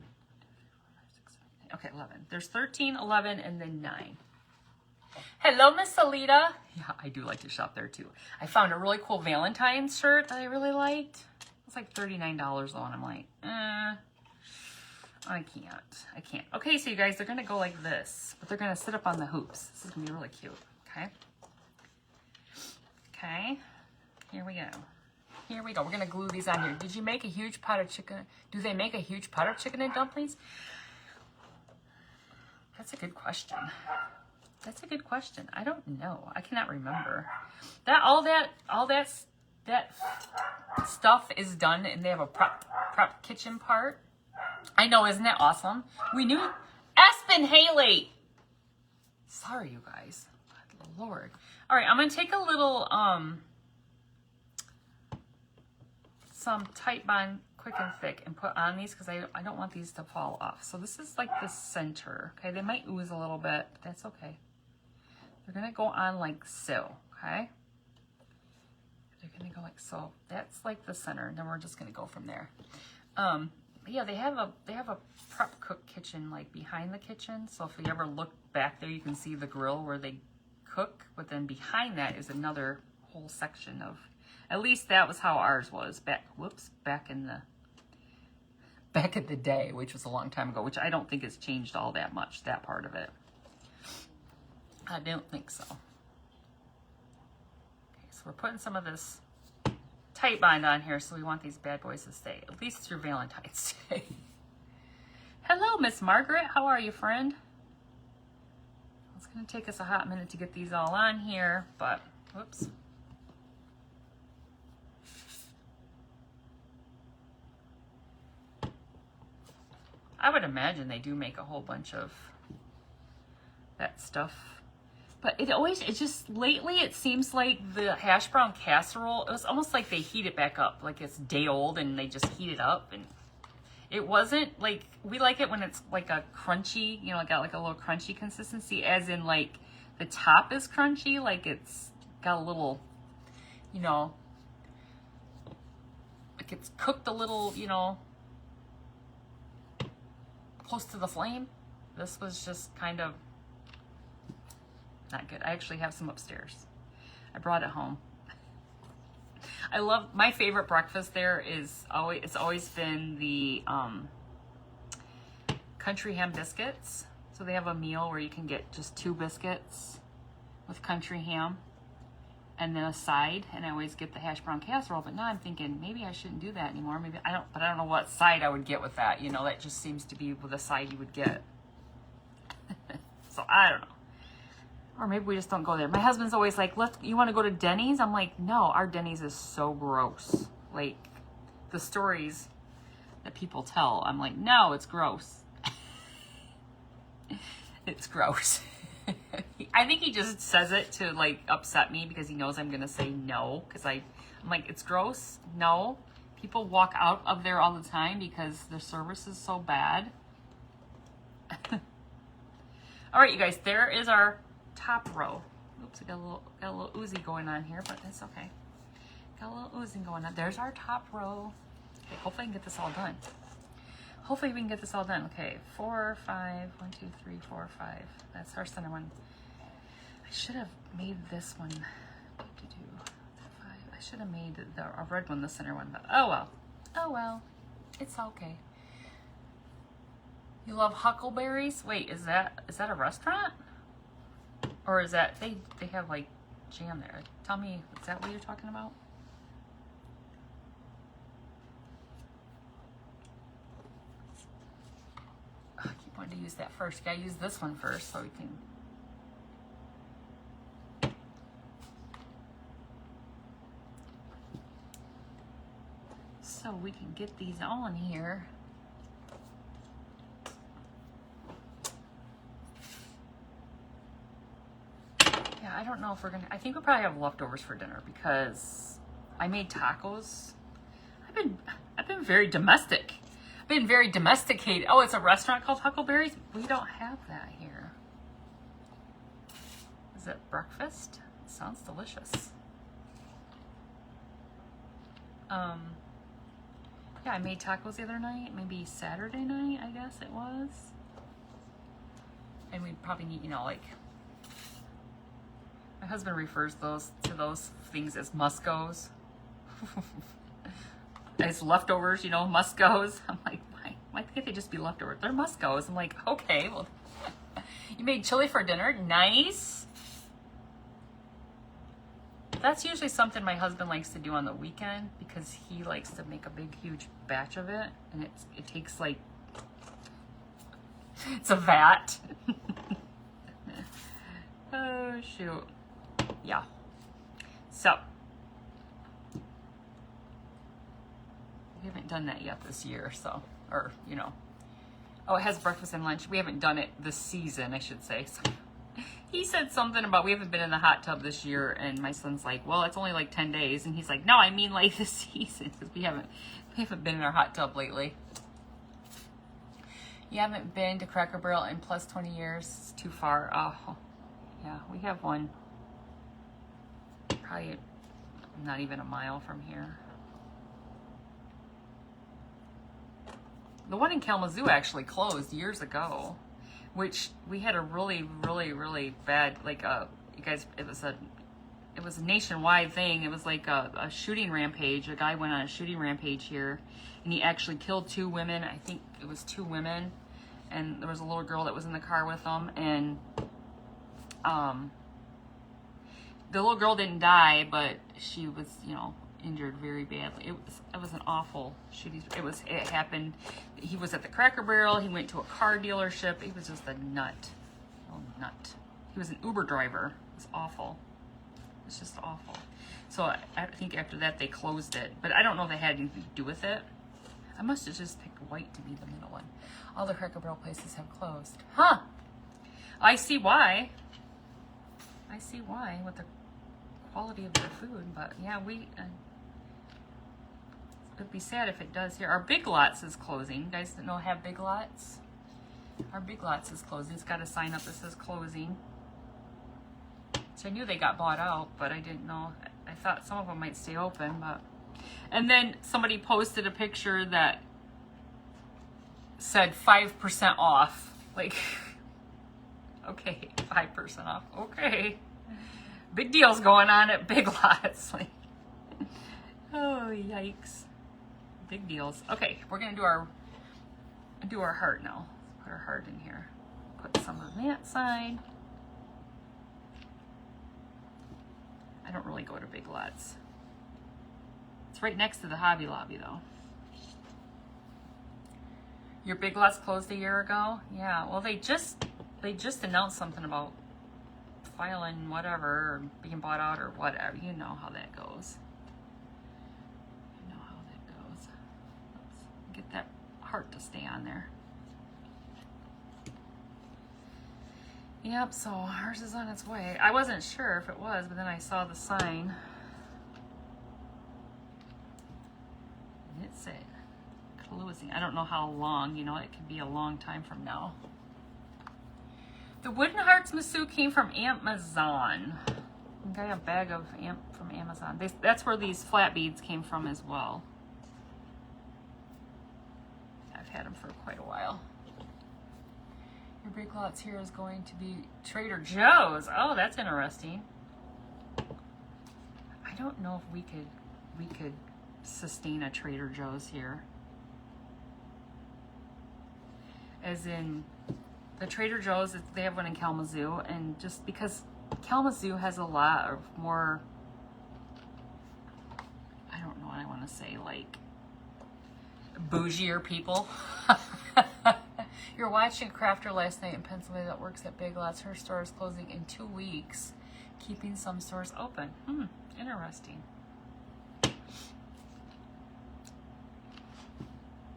Okay, 11. There's 13, 11, and then 9. Hello, Miss Alita. Yeah, I do like to shop there too. I found a really cool Valentines shirt that I really liked. It's like $39 though, and I'm like, I can't. Okay, so you guys, they're gonna go like this, but they're gonna sit up on the hoops. This is gonna be really cute, okay? Okay, here we go. Here we go. We're gonna glue these on here. Did you make a huge pot of chicken? Do they make a huge pot of chicken and dumplings? That's a good question. That's a good question. I don't know. I cannot remember. All that stuff is done, and they have a prep kitchen part. I know, isn't that awesome? We knew. Aspen Haley. Sorry, you guys. Good Lord. All right, I'm gonna take a little some Tight Bond Quick and Thick and put on these because I don't want these to fall off. So this is like the center. Okay, they might ooze a little bit, but that's okay. They're gonna go on like so. Okay. They're gonna go like so. That's like the center, and then we're just gonna go from there. Yeah, they have a prep cook kitchen like behind the kitchen. So if you ever look back there, you can see the grill where they cook. But then behind that is another whole section of. At least that was how ours was back. Whoops, back in the day, which was a long time ago. Which I don't think has changed all that much. That part of it. I don't think so. Okay, so we're putting some of this Tight Bond on here, so we want these bad boys to stay, at least through Valentine's Day. Hello, Miss Margaret. How are you, friend? It's going to take us a hot minute to get these all on here, but, whoops. I would imagine they do make a whole bunch of that stuff. But lately it seems like the hash brown casserole, it was almost like they heat it back up. Like it's day old and they just heat it up. And it wasn't like, we like it when it's like a crunchy, you know, got like a little crunchy consistency, as in like the top is crunchy, like it's got a little, you know, like it's cooked a little, you know, close to the flame. This was just kind of not good. I actually have some upstairs. I brought it home. I love, my favorite breakfast there is always, it's always been the country ham biscuits. So they have a meal where you can get just 2 biscuits with country ham and then a side, and I always get the hash brown casserole. But now I'm thinking maybe I shouldn't do that anymore. Maybe I don't know what side I would get with that. You know, that just seems to be the side you would get. So I don't know. Or maybe we just don't go there. My husband's always like, you want to go to Denny's? I'm like, no, our Denny's is so gross. Like, the stories that people tell, I'm like, no, it's gross. It's gross. I think he just says it to, like, upset me because he knows I'm going to say no. Because I'm like, it's gross? No. People walk out of there all the time because their service is so bad. All right, you guys, there is our top row. Oops, I got a little oozy going on here, but that's okay. Got a little oozing going on. There's our top row. Okay, hopefully I can get this all done. Hopefully we can get this all done. Okay, 4, 5, 1, 2, 3, 4, 5. That's our center one. I should have made this one. 5. I should have made a red one the center one, but oh well. Oh well. It's okay. You love huckleberries? Wait, is that a restaurant? Or is that, they have like jam there. Tell me, is that what you're talking about? Oh, I keep wanting to use that first. Gotta use this one first so we can. So we can get these on here. I don't know if we're gonna, I think we'll probably have leftovers for dinner because I made tacos. I've been very domestic. I've been very domesticated. Oh, it's a restaurant called Huckleberries? We don't have that here. Is it breakfast? It sounds delicious. Yeah, I made tacos the other night, maybe Saturday night, I guess it was. And we'd probably need, you know, like, my husband refers to those things as muscos. as leftovers, you know, Muscos. I'm like, why can't they just be leftovers? They're Muscos. I'm like, okay, well, you made chili for dinner. Nice. That's usually something my husband likes to do on the weekend because he likes to make a big, huge batch of it. And it takes like, it's a vat. Oh, shoot. Yeah. So, we haven't done that yet this year, so, or, you know. Oh, it has breakfast and lunch. We haven't done it this season, I should say. So, he said something about we haven't been in the hot tub this year, and my son's like, well, it's only like 10 days. And he's like, no, I mean like this season, because we haven't been in our hot tub lately. You haven't been to Cracker Barrel in plus 20 years. It's too far. Oh, yeah, we have one. Probably not even a mile from here. The one in Kalamazoo actually closed years ago, which we had a really, really, really bad, like, you guys, it was a nationwide thing. It was like a shooting rampage. A guy went on a shooting rampage here, and he actually killed 2 women. I think it was 2 women, and there was a little girl that was in the car with them, and the little girl didn't die, but she was, you know, injured very badly. It was an awful shooting. It happened. He was at the Cracker Barrel. He went to a car dealership. He was just a nut. Oh, nut. He was an Uber driver. It was awful. It's just awful. So I think after that they closed it, but I don't know if they had anything to do with it. I must have just picked white to be the middle one. All the Cracker Barrel places have closed. Huh. I see why. I see why with the quality of their food, but yeah, it'd be sad if it does here. Our Big Lots is closing. You guys didn't know have Big Lots? Our Big Lots is closing. It's got a sign up that says closing. So I knew they got bought out, but I didn't know. I thought some of them might stay open, but. And then somebody posted a picture that said 5% off. Like, okay, 5% off. Okay. Big deals going on at Big Lots. Like, oh, yikes. Big deals. Okay, we're going to do our heart now. Put our heart in here. Put some on that side. I don't really go to Big Lots. It's right next to the Hobby Lobby, though. Your Big Lots closed a year ago? Yeah, well, they just announced something about filing whatever, or being bought out or whatever. You know how that goes. You know how that goes. Let's get that heart to stay on there. Yep, so ours is on its way. I wasn't sure if it was, but then I saw the sign. And it said closing. I don't know how long, you know, it could be a long time from now. The Wooden Hearts Masu came from Amazon. I got a bag of from Amazon. That's where these flat beads came from as well. I've had them for quite a while. Your Big Lots here is going to be Trader Joe's. Oh, that's interesting. I don't know if we could sustain a Trader Joe's here. As in, the Trader Joe's, they have one in Kalamazoo, and just because Kalamazoo has a lot of more, I don't know what I want to say, like, bougier people. You're watching a crafter last night in Pennsylvania that works at Big Lots. Her store is closing in 2 weeks, keeping some stores open. Interesting.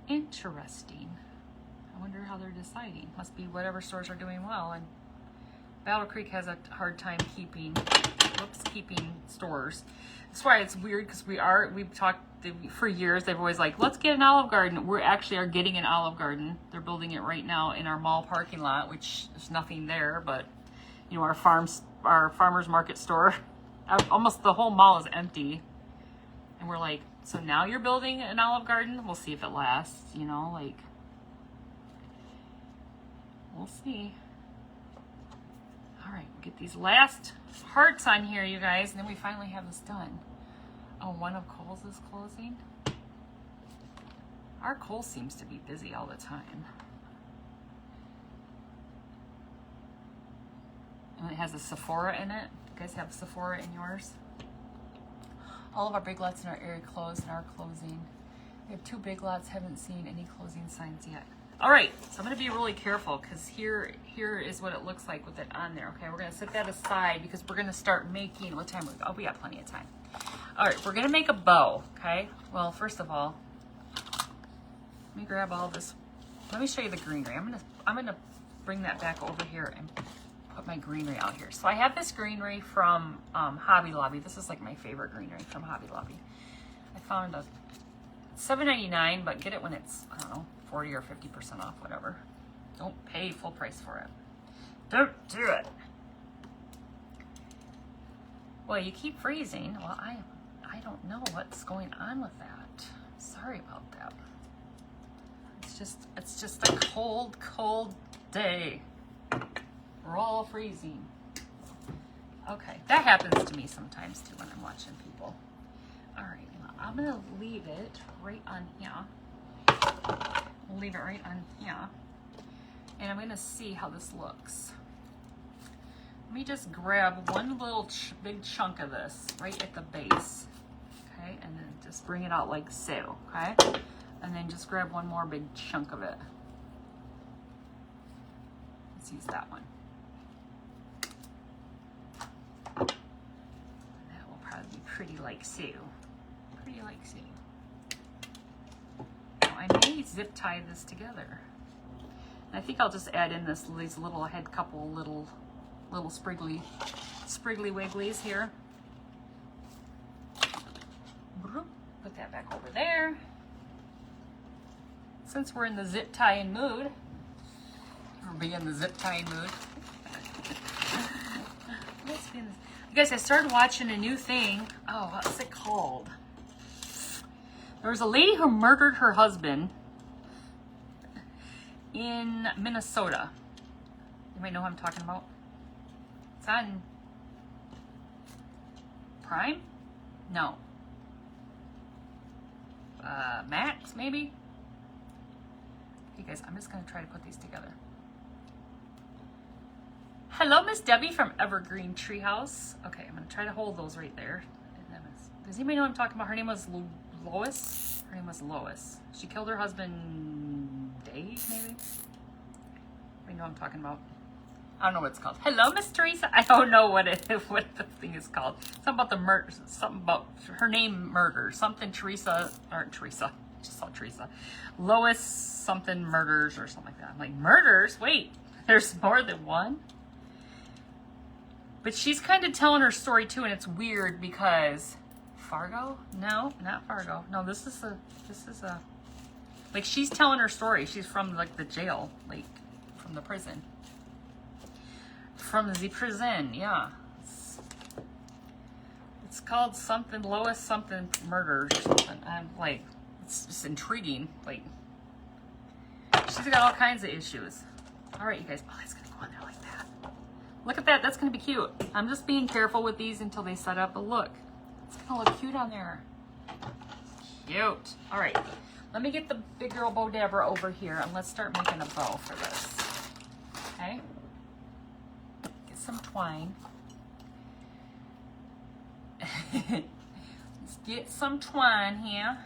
Interesting. I wonder how they're deciding. Must be whatever stores are doing well. And Battle Creek has a hard time keeping stores. That's why it's weird, because we've talked for years. They've always like, let's get an Olive Garden. We actually are getting an Olive Garden. They're building it right now in our mall parking lot, which there's nothing there, but you know, our farmers market store, almost the whole mall is empty. And we're like, so now you're building an Olive Garden? We'll see if it lasts, you know, like, we'll see. All right, we'll get these last hearts on here, you guys, and then we finally have this done. Oh, one of Kohl's is closing. Our Kohl seems to be busy all the time. And it has a Sephora in it. You guys have Sephora in yours? All of our Big Lots in our area closed and are closing. We have 2 Big Lots, haven't seen any closing signs yet. All right, so I'm gonna be really careful because here is what it looks like with it on there. Okay, we're gonna set that aside because we're gonna start making, what time? Oh, we got plenty of time. All right, we're gonna make a bow, okay? Well, first of all, let me grab all this. Let me show you the greenery. I'm gonna bring that back over here and put my greenery out here. So I have this greenery from Hobby Lobby. This is like my favorite greenery from Hobby Lobby. I found a $7.99, but get it when it's, I don't know, 40 or 50% off, whatever. Don't pay full price for it. Don't do it. Well, you keep freezing. Well, I don't know what's going on with that. Sorry about that. It's just a cold, cold day. We're all freezing. Okay, that happens to me sometimes too when I'm watching people. All right, I'm gonna leave it right on here. We'll leave it right on here. And I'm gonna see how this looks. Let me just grab one little big chunk of this right at the base. Okay, and then just bring it out like so, okay? And then just grab one more big chunk of it. Let's use that one. That will probably be pretty like so. Pretty like so. Now I may zip tie this together. And I think I'll just add in these little head couple little spriggly wigglies here. Put that back over there. Since we're in the zip tying mood, we'll be in the zip tying mood. You guys, I started watching a new thing. Oh, what's it called? There was a lady who murdered her husband in Minnesota. You might know who I'm talking about. It's on Prime? No. Max, maybe? Okay, guys, I'm just going to try to put these together. Hello, Miss Debbie from Evergreen Treehouse. Okay, I'm going to try to hold those right there. Does anybody know what I'm talking about? Her name was Lois. Her name was Lois. She killed her husband Dave, maybe? I know what I'm talking about. I don't know what it's called. Hello, Miss Teresa. I don't know what the thing is called. Something about the murder. Something about her name murder. Something Teresa or Teresa. Just saw Teresa. Lois something murders or something like that. I'm like, murders? Wait, there's more than one. But she's kind of telling her story too, and it's weird because Fargo? No, not Fargo. No, this is a like she's telling her story. She's from like the jail, like from the prison. From the prison, yeah. It's called something Lois something murders or something. I'm like, it's just intriguing. Like, she's got all kinds of issues. All right, you guys. Oh, it's gonna go on there like that. Look at that. That's gonna be cute. I'm just being careful with these until they set up. But look, it's gonna look cute on there. Cute. All right. Let me get the big girl Bodabra over here and let's start making a bow for this. Okay. Some twine. Let's get some twine here.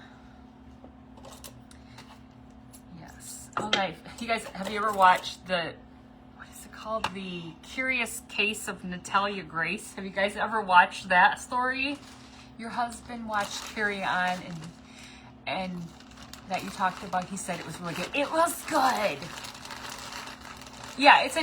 Yes. All right. You guys, have you ever watched what is it called? The Curious Case of Natalia Grace. Have you guys ever watched that story? Your husband watched Carry On and that you talked about. He said it was really good. It was good. Yeah, it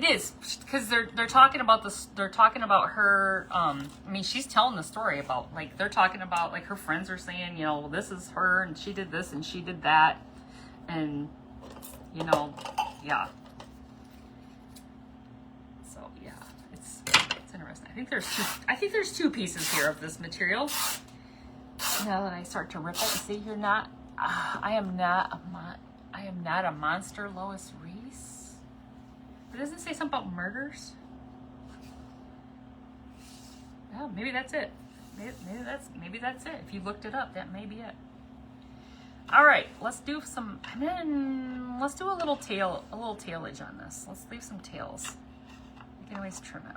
is because they're talking about this. They're talking about her. I mean, she's telling the story about like they're talking about like her friends are saying, you know, well, this is her and she did this and she did that, and you know, yeah. So yeah, it's interesting. I think there's two pieces here of this material. Now that I start to rip it, see, you're not. I am not a monster, Lois Reese. But doesn't it say something about murders? Well, maybe that's it. Maybe that's it. If you looked it up, that may be it. All right, let's do some, and then let's do a little tailage on this. Let's leave some tails. You can always trim it.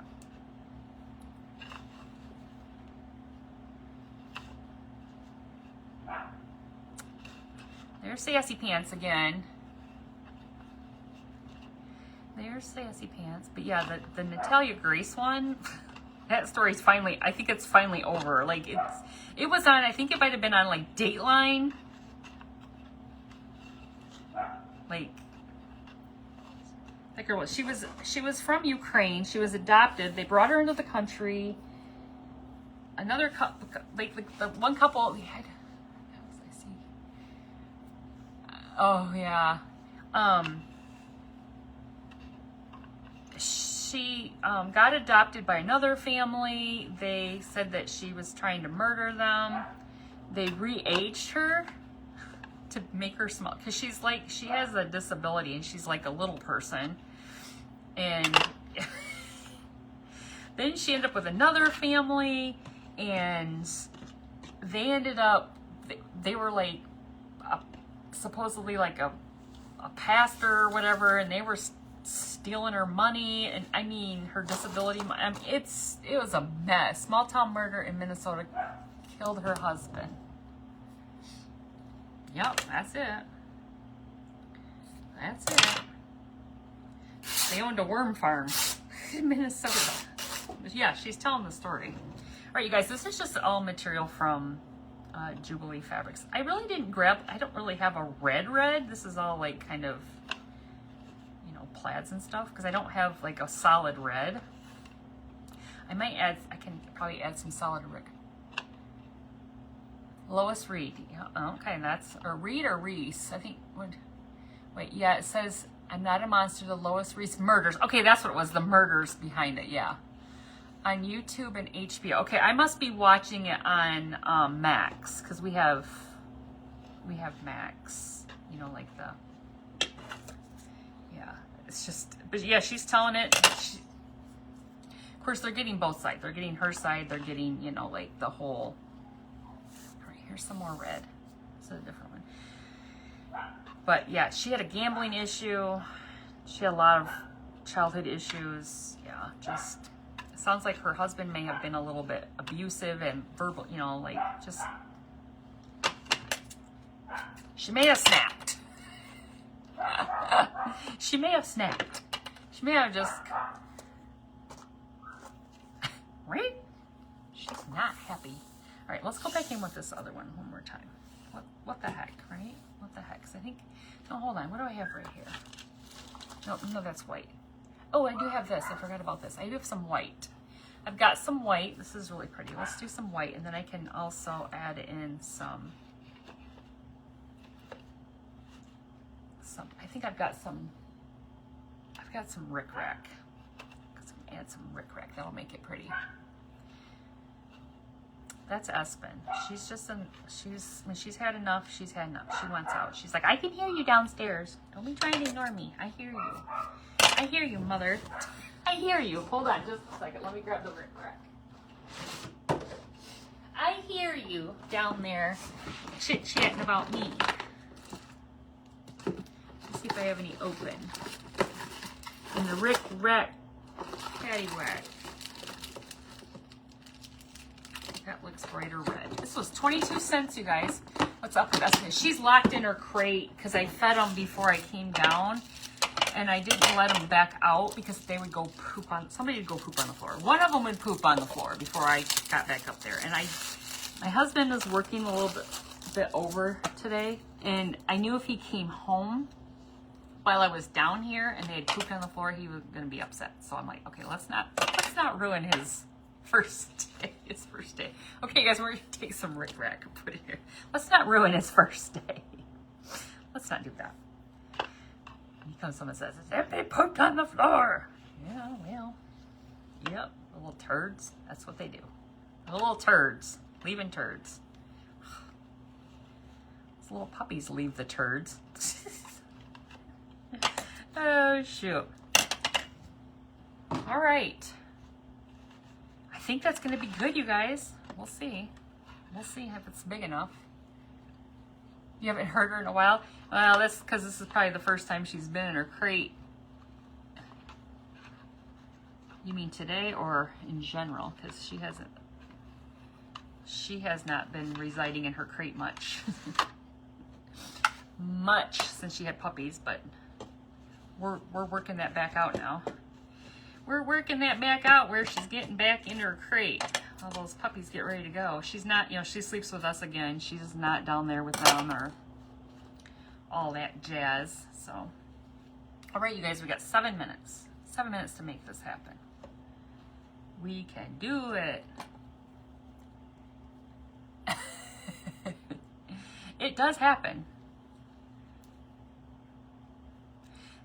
There's Sassy Pants again. There's Sassy Pants. But yeah, the Natalia Grace one, that story's finally, I think it's finally over. Like it was on, I think it might have been on like Dateline. Like that girl was, she was from Ukraine. She was adopted. They brought her into the country. Another couple, like the one couple, they had, oh yeah. She got adopted by another family. They said that she was trying to murder them. They re-aged her to make her small, because she's like, she has a disability and she's like a little person. And then she ended up with another family, and they ended up, they were like supposedly like a pastor or whatever, and they were stealing her money, and I mean her disability. I mean, it was a mess. Small town murder in Minnesota killed her husband. Yep, that's it. That's it. They owned a worm farm in Minnesota. Yeah, she's telling the story. All right, you guys, this is just all material from Jubilee Fabrics. I really didn't grab, I don't really have a red. This is all like kind of, you know, plaids and stuff, because I don't have like a solid red. I might add, I can probably add some solid red. Lois Reed. Yeah, okay, that's a Reed or Reese. I think, wait, yeah, it says, I'm not a monster, the Lois Reese murders. Okay, that's what it was, the murders behind it, yeah. On YouTube and HBO. Okay, I must be watching it on Max, because we have Max, you know, like the, yeah, it's just, but yeah, she's telling it. Of course, they're getting both sides. They're getting her side, they're getting, you know, like the whole. All right, here's some more red. This is a different one. But yeah, she had a gambling issue. She had a lot of childhood issues. Yeah, just, it sounds like her husband may have been a little bit abusive and verbal, you know, like just, she may have snapped. She may have snapped. She may have just, right? She's not happy. All right, let's go back in with this other one more time. What the heck, right? What the heck? 'Cause I think, no, hold on. What do I have right here? No, that's white. Oh, I do have this. I forgot about this. I do have some white. I've got some white. This is really pretty. Let's do some white, and then I can also add in some, I think I've got some rickrack. Add some rickrack. That'll make it pretty. That's Espen. She's just when she's had enough, she's had enough. She wants out. She's like, I can hear you downstairs. Don't be trying to ignore me. I hear you. I hear you, mother. I hear you. Hold on just a second. Let me grab the rickrack. I hear you down there chit-chatting about me. Let's see if I have any open. In the rickrack paddywhack. That looks brighter red. This was 22 cents, you guys. What's up with Espen? She's locked in her crate because I fed them before I came down, and I didn't let them back out because they would go poop on, somebody would go poop on the floor. One of them would poop on the floor before I got back up there. And my husband was working a little bit over today, and I knew if he came home while I was down here and they had pooped on the floor, he was going to be upset. So I'm like, okay, let's not ruin his first day. Okay, guys, we're gonna take some rickrack and put it here. Let's not ruin his first day. Let's not do that. He comes, someone says, if they pooped on the floor. Yeah, well, yep, the little turds. That's what they do. The little turds, leaving turds. Those little puppies leave the turds. Oh shoot. All right. I think that's going to be good, you guys. We'll see. We'll see if it's big enough. You haven't heard her in a while? Well, that's because this is probably the first time she's been in her crate. You mean today or in general? Because she has not been residing in her crate much. Much since she had puppies, but we're working that back out now. We're working that back out where she's getting back into her crate. All those puppies get ready to go. She's not, you know, she sleeps with us again. She's not down there with them or all that jazz. So, all right, you guys, we got 7 minutes. 7 minutes to make this happen. We can do it. It does happen.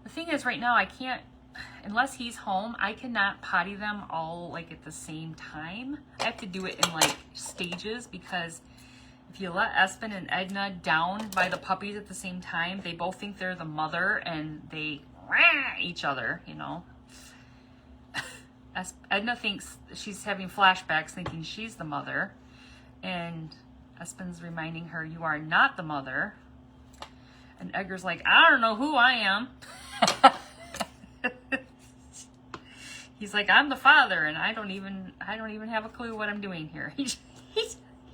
The thing is, right now, I can't, unless he's home, I cannot potty them all like at the same time. I have to do it in like stages, because if you let Espen and Edna down by the puppies at the same time, they both think they're the mother and they each other, you know. Edna thinks she's having flashbacks thinking she's the mother, and Espen's reminding her, you are not the mother. And Edgar's like, I don't know who I am. He's like, I'm the father, and I don't even have a clue what I'm doing here. He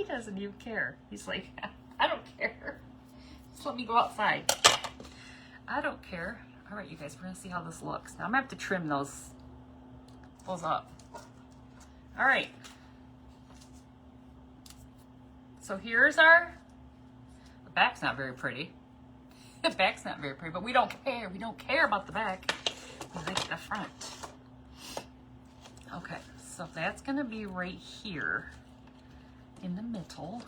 doesn't even care. He's like, I don't care. Just let me go outside. I don't care. All right, you guys, we're gonna see how this looks. Now I'm gonna have to trim those up. All right. So here's the back's not very pretty. The back's not very pretty, but we don't care. We don't care about the back. We like the front. Okay, so that's gonna be right here in the middle.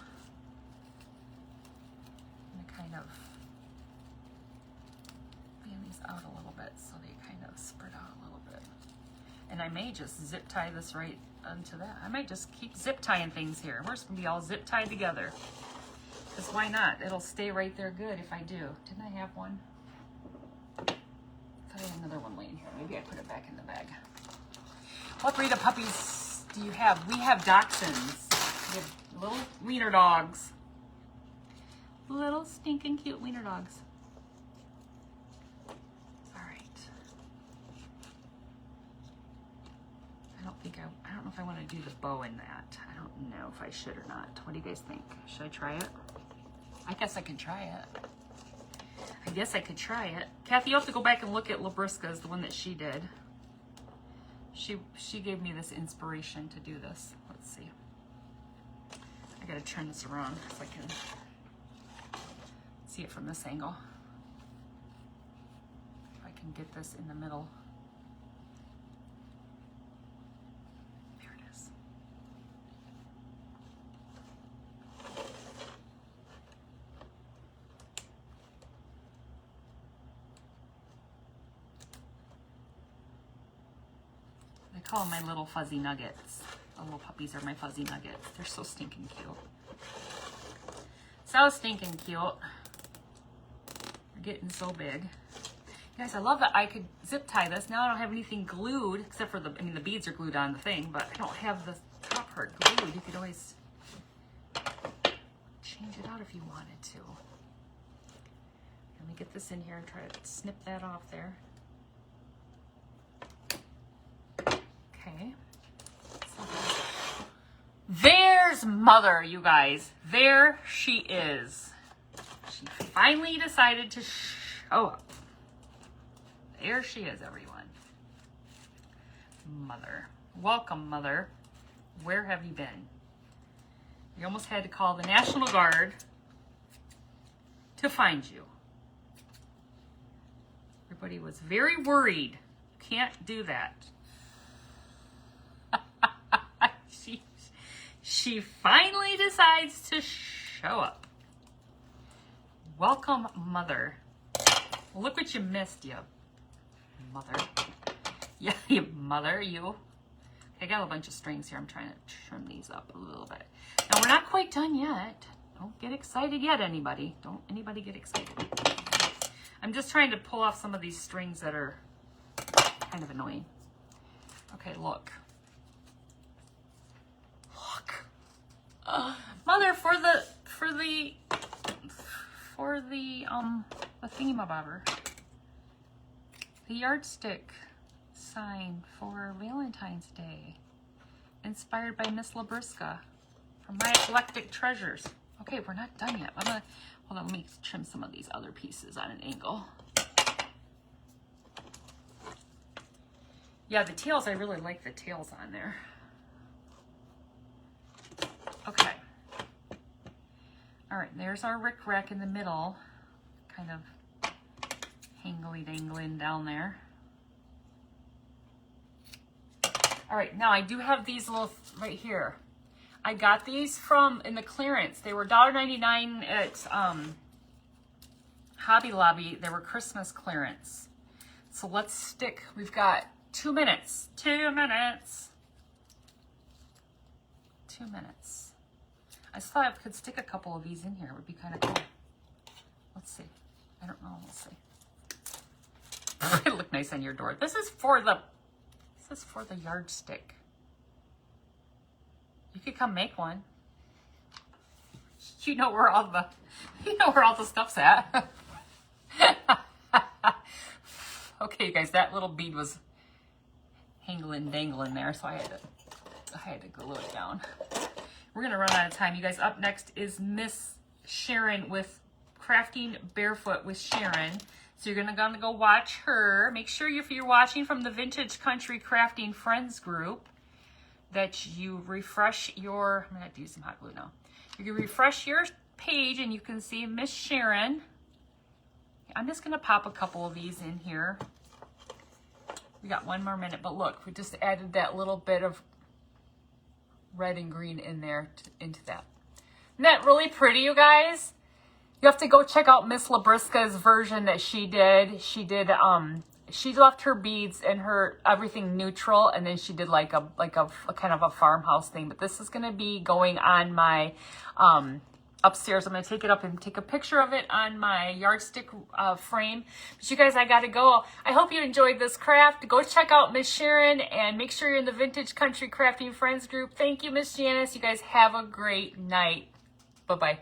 I'm gonna kind of fan these out a little bit so they kind of spread out a little bit. And I may just zip tie this right onto that. I might just keep zip tying things here. We're just gonna be all zip tied together. Because why not? It'll stay right there good if I do. Didn't I have one? I thought I had another one laying here. Maybe I put it back in the bag. What breed of puppies do you have? We have Dachshunds. We have little wiener dogs. Little stinking cute wiener dogs. All right. I don't know if I want to do the bow in that. I don't know if I should or not. What do you guys think? Should I try it? I guess I can try it. I guess I could try it. Kathy, you have to go back and look at Labriska's, the one that she did. She gave me this inspiration to do this. Let's see. I gotta turn this around so I can see it from this angle. If I can get this in the middle. There it is. I call them my little fuzzy nuggets. The little puppies are my fuzzy nuggets. They're so stinking cute. So stinking cute. They're getting so big. Guys, I love that I could zip tie this. Now I don't have anything glued, except for the beads are glued on the thing, but I don't have the top part glued. You could always change it out if you wanted to. Let me get this in here and try to snip that off there. Okay. There's Mother, you guys. There she is. She finally decided to show up. There she is, everyone. Mother. Welcome, Mother. Where have you been? You almost had to call the National Guard to find you. Everybody was very worried. You can't do that. She finally decides to show up. Welcome, Mother. Look what you missed, you mother. Yeah, you mother, you. I got a bunch of strings here. I'm trying to trim these up a little bit. Now, we're not quite done yet. Don't get excited yet, anybody. Don't anybody get excited. I'm just trying to pull off some of these strings that are kind of annoying. Okay, look. Look. Mother, for the for the thingamabobber. The yardstick sign for Valentine's Day. Inspired by Miss Labriska from My Eclectic Treasures. Okay, we're not done yet. Hold on, let me trim some of these other pieces on an angle. Yeah, the tails, I really like the tails on there. Okay. All right, there's our rickrack in the middle. Kind of hangly-dangling down there. All right, now I do have these little right here. I got these from in the clearance. They were $1.99 at Hobby Lobby. They were Christmas clearance. So let's stick. We've got 2 minutes. 2 minutes. 2 minutes. I just thought I could stick a couple of these in here. It would be kind of cool. Let's see. I don't know. We'll see. It look nice on your door. This is for the yardstick. You could come make one. You know where all the stuff's at. Okay, you guys, that little bead was dangling there, so I had to glue it down. We're gonna run out of time, you guys. Up next is Miss Sharon with Crafting Barefoot with Sharon. So you're gonna go watch her. Make sure if you're watching from the Vintage Country Crafting Friends group that you refresh your, I'm gonna have to use some hot glue now. You can refresh your page and you can see Miss Sharon. I'm just gonna pop a couple of these in here. We got 1 more minute, but look, we just added that little bit of red and green in there into that. Isn't that really pretty, you guys? You have to go check out Miss Labriska's version that she did. She left her beads and her everything neutral, and then she did like a kind of a farmhouse thing. But this is gonna be going on my upstairs. I'm gonna take it up and take a picture of it on my yardstick frame. But you guys, I gotta go. I hope you enjoyed this craft. Go check out Miss Sharon and make sure you're in the Vintage Country Crafting Friends group. Thank you, Miss Janice. You guys have a great night. Bye-bye.